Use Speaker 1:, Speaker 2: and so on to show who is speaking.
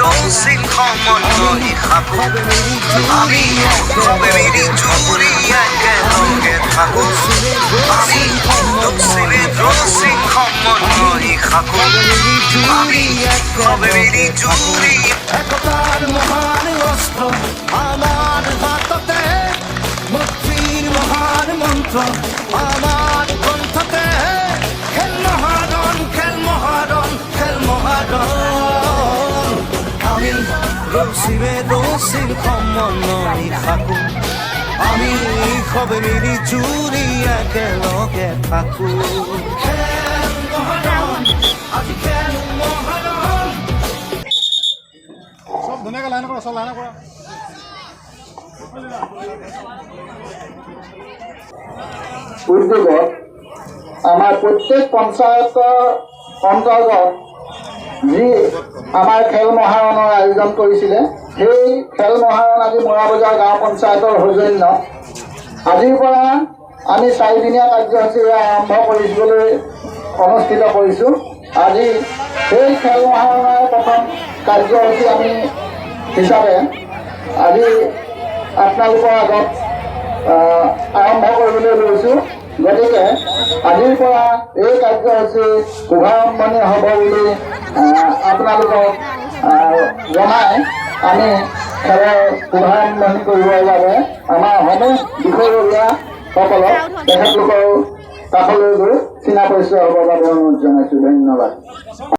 Speaker 1: রসিক সমন্বয়ী থাকো আমি হবে মিলি জুড়ি একেলগে থাকো আমি রসিক সমন্বয়ী থাকো আমি হবে মিলি জুড়ি
Speaker 2: একতার মহান অস্ত্র আমার হাততে মুক্তির মহান মন্ত্র আমার কণ্ঠতে খেল মহারণ খেল মহারণ খেল মহারণ আমি রসিক সমন্বয়ী থাকো আমি হবে মিলি জুড়ি একেলগে থাকো খেল মহারণ আজি খেল মহারণ
Speaker 3: সব ধুনীয়াকৈ লাইন কৰা, চব লাইন কৰা।
Speaker 4: উদ্যোগত আমাৰ প্ৰত্যেক পঞ্চায়তৰ অন্তৰ্গত যি আমাৰ খেল মহাৰণৰ আয়োজন কৰিছিলে সেই খেল মহাৰণ আজি মৰাবজাৰ গাঁও পঞ্চায়তৰ সৌজন্য আজিৰ পৰা আমি 4 দিনীয়া কাৰ্যসূচী আৰম্ভ কৰিবলৈ অনুষ্ঠিত কৰিছোঁ। আজি সেই খেল মহাৰণৰ প্ৰথম কাৰ্যসূচী আমি হিচাপে আজি আপোনালোকৰ আগত আৰম্ভ কৰিবলৈ লৈছোঁ। গতিকে আজিৰ পৰা এই কাৰ্যসূচী শুভাৰম্ভণি হ'ব বুলি আপোনালোকক জনাই আমি খেলৰ শুভাৰম্ভণি কৰিবৰ বাবে আমাৰ সমূহ বিষয়ববীয়াসকলক তেখেতলোকৰ কাষলৈ গৈ চিনা পৰিচয় হ'বৰ বাবে অনুৰোধ জনাইছোঁ। ধন্যবাদ।